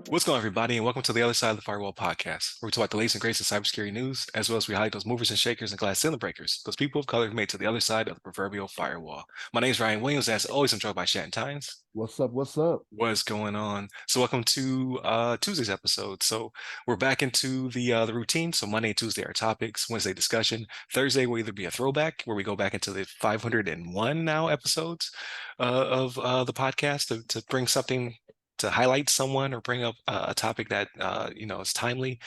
What's going on, everybody, and welcome to the other side of the Firewall podcast, where we talk about the latest and greatest in cybersecurity news, as well as we highlight those movers and shakers and glass ceiling breakers, those people of color who made it to the other side of the proverbial firewall. My name is Ryan Williams, and as always, I'm joined by Shannon Tynes. What's up? What's up? What's going on? So, welcome to Tuesday's episode. So, we're back into the routine. So, Monday and Tuesday are topics. Wednesday discussion. Thursday will either be a throwback, where we go back into the 501 now episodes of the podcast to bring something to highlight someone or bring up a topic that is timely,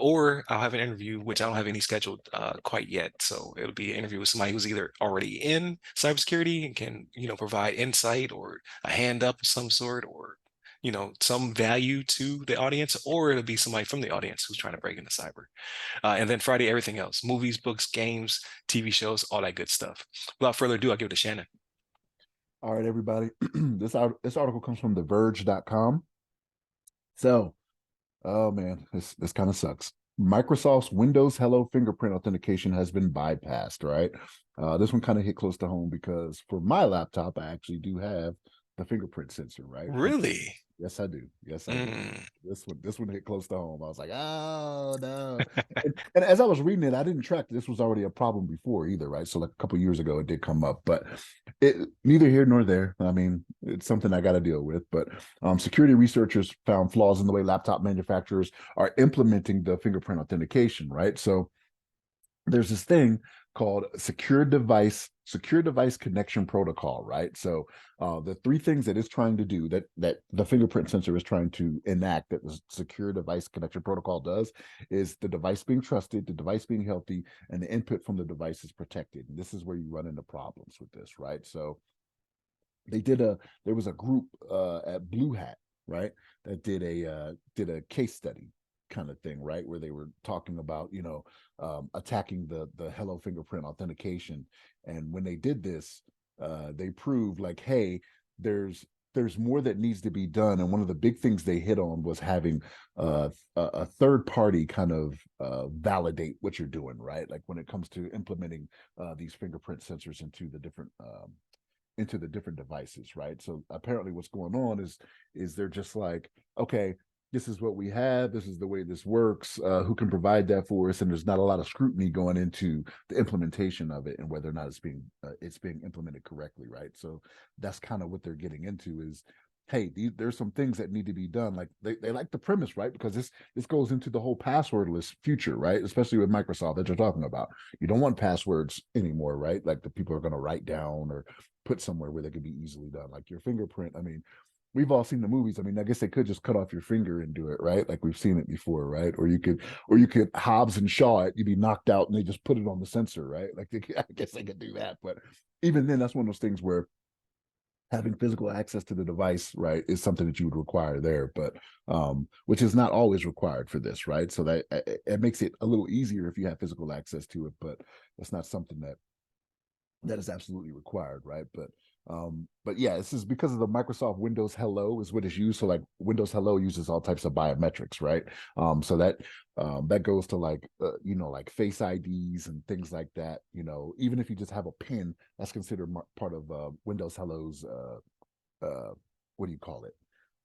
or I'll have an interview which I don't have any scheduled quite yet. So it'll be an interview with somebody who's either already in cybersecurity and can provide insight or a hand up of some sort, or some value to the audience, or it'll be somebody from the audience who's trying to break into cyber. And then Friday, everything else: movies, books, games, TV shows, all that good stuff. Without further ado, I'll give it to Shannon. All right, everybody. This article comes from TheVerge.com. So, oh man, this kind of sucks. Microsoft's Windows Hello Fingerprint Authentication has been bypassed, right? This one kind of hit close to home because for my laptop, I actually do have the fingerprint sensor, right? Really? Yes, I do. Yes, I do. This one hit close to home. I was like, oh no. and as I was reading it, I didn't track this was already a problem before either, right? So like a couple years ago, it did come up, but it neither here nor there. I mean, it's something I got to deal with. But security researchers found flaws in the way laptop manufacturers are implementing the fingerprint authentication, right? So there's this thing called secure device connection protocol, right? So the three things that it's trying to do that the fingerprint sensor is trying to enact that the secure device connection protocol does is the device being trusted, the device being healthy, and the input from the device is protected. And this is where you run into problems with this, right? So there was a group at Blue Hat, right, that did a case study kind of thing, right, where they were talking about attacking the Hello fingerprint authentication. And when they did this, they proved like, hey, there's more that needs to be done. And one of the big things they hit on was having a third party kind of validate what you're doing, right? Like when it comes to implementing these fingerprint sensors into the different devices, right? So apparently what's going on is they're just like, okay, this is what we have, this is the way this works, who can provide that for us? And there's not a lot of scrutiny going into the implementation of it and whether or not it's being implemented correctly, right? So that's kind of what they're getting into is, hey, there's some things that need to be done. Like they like the premise, right? Because this goes into the whole passwordless future, right? Especially with Microsoft that you're talking about. You don't want passwords anymore, right? Like the people are going to write down or put somewhere where they could be easily done. Like your fingerprint, I mean, we've all seen the movies. I mean, I guess they could just cut off your finger and do it, right? Like we've seen it before, right? Or you could Hobbs and Shaw it, you'd be knocked out and they just put it on the sensor, right? Like I guess they could do that. But even then, that's one of those things where having physical access to the device, right, is something that you would require there, but which is not always required for this, right? So that it makes it a little easier if you have physical access to it, but it's not something that is absolutely required, right? But yeah, this is because of the Microsoft Windows Hello is what is used. So like Windows Hello uses all types of biometrics, right? So that goes to like like Face IDs and things like that. Even if you just have a pin, that's considered part of Windows Hello's what do you call it?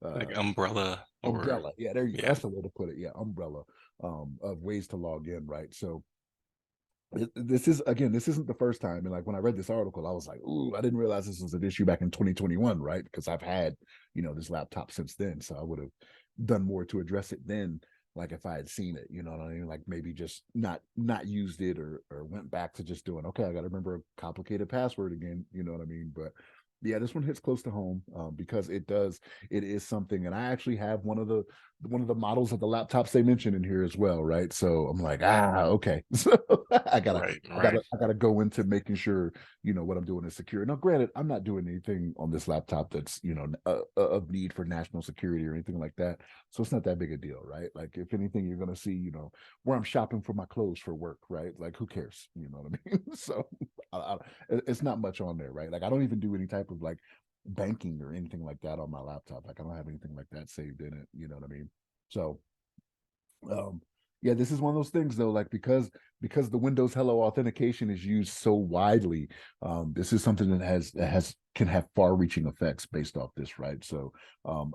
Like umbrella Umbrella. Yeah, there you go. yeah. That's the way to put it. Yeah, umbrella of ways to log in, right? So this isn't the first time. And like when I read this article, I was like, ooh, I didn't realize this was an issue back in 2021, right? Because I've had this laptop since then, so I would have done more to address it then, like if I had seen it, you know what I mean? Like maybe just not used it or went back to just doing, okay, I got to remember a complicated password again, you know what I mean? But yeah, this one hits close to home because it is something. And I actually have one of the models of the laptops they mentioned in here as well, right? So I'm like, okay. So I gotta Right, I right. gotta I gotta go into making sure what I'm doing is secure. Now, granted, I'm not doing anything on this laptop that's of need for national security or anything like that. So it's not that big a deal, right? Like if anything, you're gonna see, where I'm shopping for my clothes for work, right? Like who cares? You know what I mean? So it's not much on there, right? Like I don't even do any type of like banking or anything like that on my laptop. Like I don't have anything like that saved in it. You know what I mean? So, um, Yeah, this is one of those things though, like because the Windows Hello authentication is used so widely, this is something that has can have far-reaching effects based off this, right? So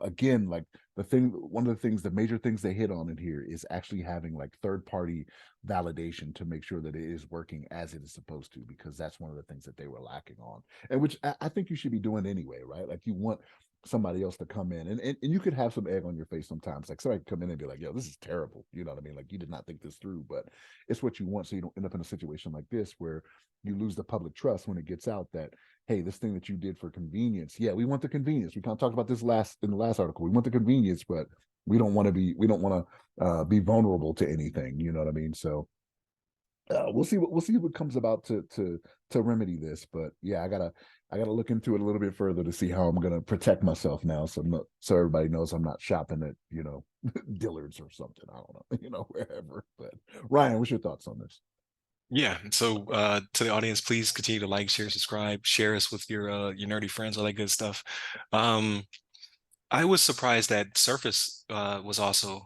again, like one of the things, the major things they hit on in here is actually having like third-party validation to make sure that it is working as it is supposed to, because that's one of the things that they were lacking on, and which I think you should be doing anyway, right? Like you want somebody else to come in and you could have some egg on your face sometimes, like somebody come in and be like, yo, this is terrible, you know what I mean, like you did not think this through, but it's what you want, so you don't end up in a situation like this where you lose the public trust when it gets out that, hey, this thing that you did for convenience, yeah, we want the convenience, we kind of talked about this last in the last article, we want the convenience, but we don't want to be vulnerable to anything, you know what I mean? So we'll see what comes about to remedy this. But yeah, I gotta look into it a little bit further to see how I'm gonna protect myself now. So everybody knows I'm not shopping at Dillard's or something. I don't know, wherever. But Ryan, what's your thoughts on this? Yeah. So to the audience, please continue to like, share, subscribe, share us with your nerdy friends, all that good stuff. Um, I was surprised that Surface was also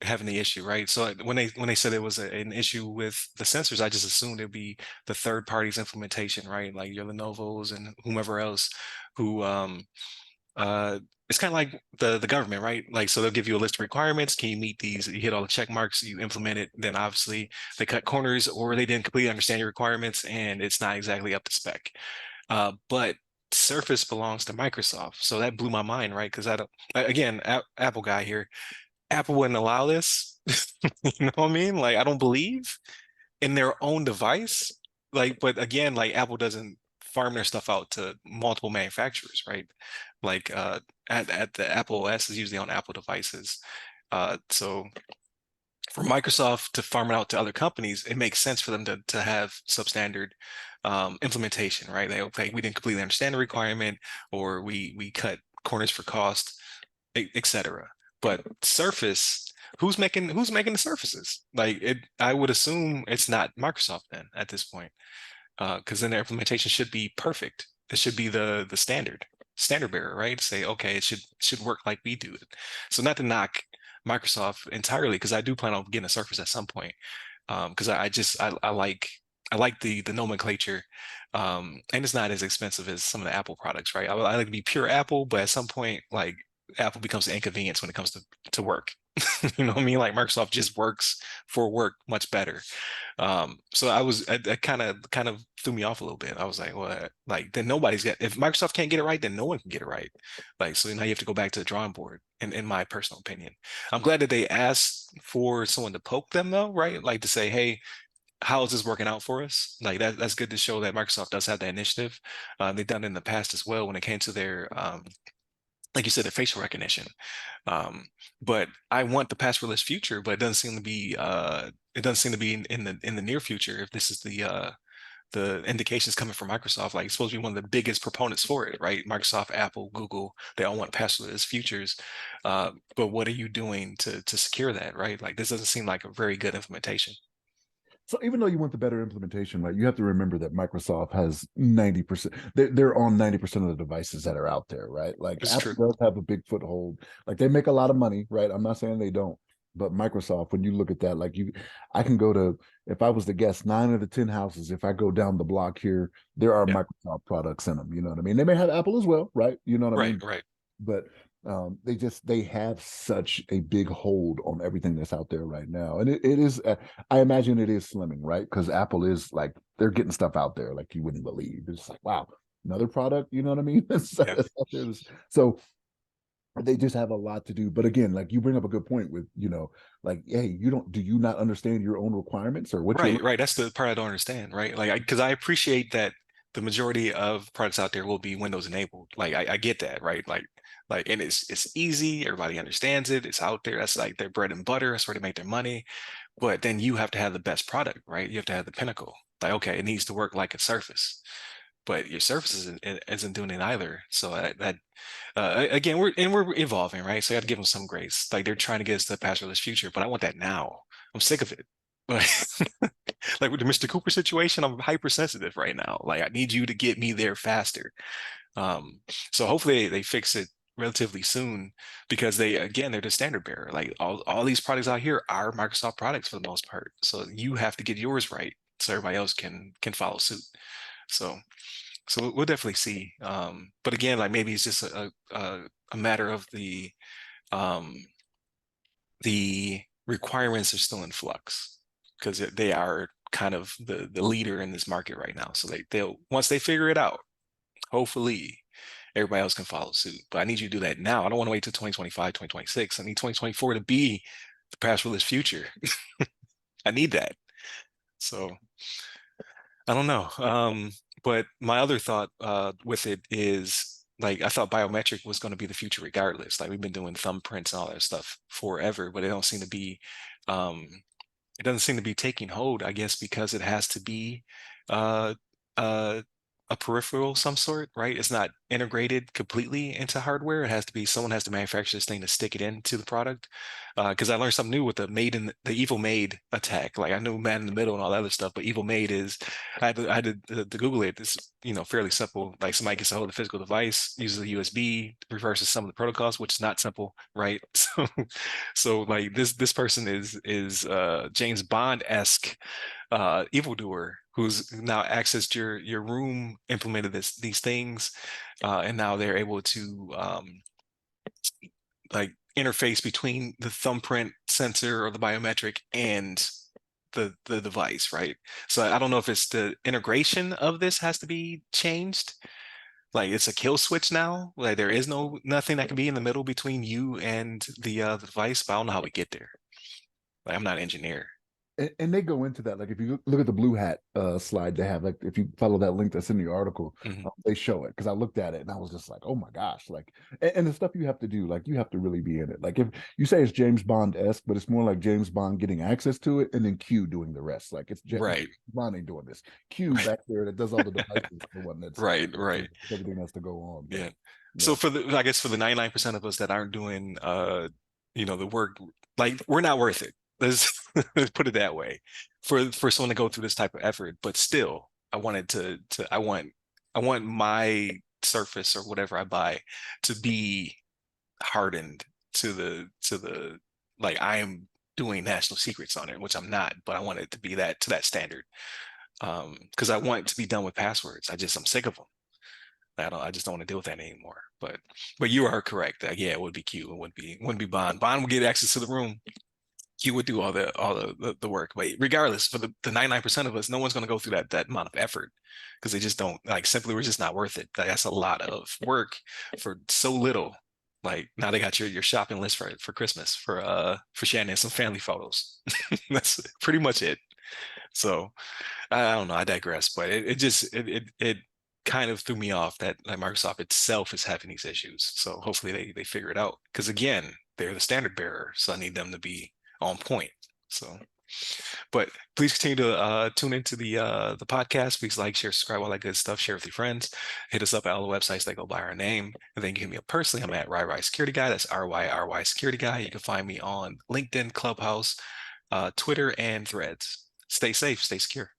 having the issue, right? So when they said it was an issue with the sensors, I just assumed it'd be the third party's implementation, right? Like your Lenovo's and whomever else who uh it's kind of like the government, right? Like so they'll give you a list of requirements. Can you meet these? You hit all the check marks, you implement it, then obviously they cut corners or they didn't completely understand your requirements and it's not exactly up to spec. But Surface belongs to Microsoft. So that blew my mind, right? Because I don't, again, Apple guy here, Apple wouldn't allow this. You know what I mean? Like, I don't believe in their own device. Like, but again, like Apple doesn't farm their stuff out to multiple manufacturers, right? Like, at the Apple OS is usually on Apple devices. So for Microsoft to farm it out to other companies, it makes sense for them to have substandard implementation, right? They okay, we didn't completely understand the requirement, or we cut corners for cost, etc. But Surface, who's making the surfaces? Like it, I would assume it's not Microsoft then at this point, because then their implementation should be perfect. It should be the standard bearer, right? Say, okay, it should work like we do it. So not to knock Microsoft entirely, because I do plan on getting a Surface at some point. Because I like the nomenclature, and it's not as expensive as some of the Apple products, right? I like to be pure Apple, but at some point, like Apple becomes an inconvenience when it comes to work. You know what I mean? Like Microsoft just works for work much better. So that kind of threw me off a little bit. I was like, well, like then nobody's got if Microsoft can't get it right, then no one can get it right. Like so now you have to go back to the drawing board, in my personal opinion. I'm glad that they asked for someone to poke them though, right? Like to say, hey, how is this working out for us? Like that's good to show that Microsoft does have that initiative. They've done it in the past as well when it came to their like you said, the facial recognition. Um, but I want the passwordless future, but it doesn't seem to be in the near future. If this is the indications coming from Microsoft, like it's supposed to be one of the biggest proponents for it, right? Microsoft, Apple, Google, they all want passwordless futures. But what are you doing to secure that, right? Like this doesn't seem like a very good implementation. So even though you want the better implementation, right, you have to remember that Microsoft has 90%, they're on 90% of the devices that are out there, right? Like This is Apple true. does have a big foothold. Like they make a lot of money, right? I'm not saying they don't, but Microsoft, when you look at that, I can go to, if I was to guess, 9 of the 10 houses, if I go down the block here, there are Yeah. Microsoft products in them. You know what I mean? They may have Apple as well, right? You know what I Right. mean? Right. But they have such a big hold on everything that's out there right now, and it is I imagine it is slimming, right? Because Apple is like they're getting stuff out there like you wouldn't believe. It's like, wow, another product, you know what I mean? Yeah. So they just have a lot to do. But again, like you bring up a good point with, like, hey, do you not understand your own requirements or what you're Right, looking? right. That's the part I don't understand, right? Like, because I appreciate that the majority of products out there will be Windows enabled. Like, I get that, right? And it's easy. Everybody understands it. It's out there. That's like their bread and butter. That's where they make their money. But then you have to have the best product, right? You have to have the pinnacle. Like, okay, it needs to work like a Surface, but your Surface isn't doing it either. So again, we're evolving, right? So I got to give them some grace. Like they're trying to get us to the passwordless future, but I want that now. I'm sick of it. Like, like with the Mr. Cooper situation, I'm hypersensitive right now. Like I need you to get me there faster. Um, so hopefully they fix it relatively soon because they're the standard bearer. Like all these products out here are Microsoft products for the most part. So you have to get yours right so everybody else can follow suit. So we'll definitely see. But again, like maybe it's just a matter of um the requirements are still in flux because they are kind of the leader in this market right now. So they'll once they figure it out, hopefully everybody else can follow suit. But I need you to do that now. I don't want to wait till 2025, 2026. I need 2024 to be the passportless future. I need that. So I don't know. But my other thought with it is like I thought biometric was going to be the future regardless. Like we've been doing thumbprints and all that stuff forever, but um, it doesn't seem to be taking hold, I guess, because it has to be uh, uh, a peripheral of some sort, right? It's not integrated completely into hardware. It has to be someone has to manufacture this thing to stick it into the product. Because I learned something new with the evil maid attack. Like I knew man in the middle and all that other stuff, but evil maid is I had to Google it. It's fairly simple. Like somebody gets a hold of the physical device, uses a USB, reverses some of the protocols, which is not simple, right? So like this person is James Bond-esque evildoer who's now accessed your room, implemented these things, and now they're able to like interface between the thumbprint sensor or the biometric and the device, right? So I don't know if it's the integration of this has to be changed. Like it's a kill switch now. Like there is nothing that can be in the middle between you and the device, but I don't know how we get there. Like I'm not an engineer. And they go into that. Like if you look at the blue hat slide they have, like if you follow that link that's in the article, Mhm. they show it because I looked at it and I was just like, oh my gosh, like, and the stuff you have to do, like you have to really be in it. Like if you say it's James Bond-esque, but it's more like James Bond getting access to it and then Q doing the rest. Like it's Right. Bond ain't doing this. Q back there that does all the devices, the one that's Right, right. everything has to go on. But Yeah. So yeah, I guess for the 99% of us that aren't doing the work, like we're not worth it. Let's put it that way. For someone to go through this type of effort, but still, I wanted to I want my Surface or whatever I buy to be hardened to the like I am doing national secrets on it, which I'm not, but I want it to be that to that standard. Because I want it to be done with passwords. I'm sick of them. I just don't want to deal with that anymore. But you are correct. Yeah, it would be Q. It wouldn't be Bond. Bond would get access to the room. Q would do all the work. But regardless, for the 99% of us, no one's going to go through that amount of effort because they just don't like simply we're just not worth it. That's a lot of work for so little. Like now they got your shopping list for Christmas for Shannon some family photos. That's pretty much it. So I don't know. I digress, but it kind of threw me off that like Microsoft itself is having these issues. So hopefully they figure it out because again, they're the standard bearer, so I need them to be on point. So, but please continue to tune into the podcast. Please like, share, subscribe, all that good stuff. Share with your friends. Hit us up at all the websites that go by our name, and then you can hit me up personally. I'm at RyRy Security Guy. That's RYRY Security Guy. You can find me on LinkedIn, Clubhouse, Twitter, and Threads. Stay safe, stay secure.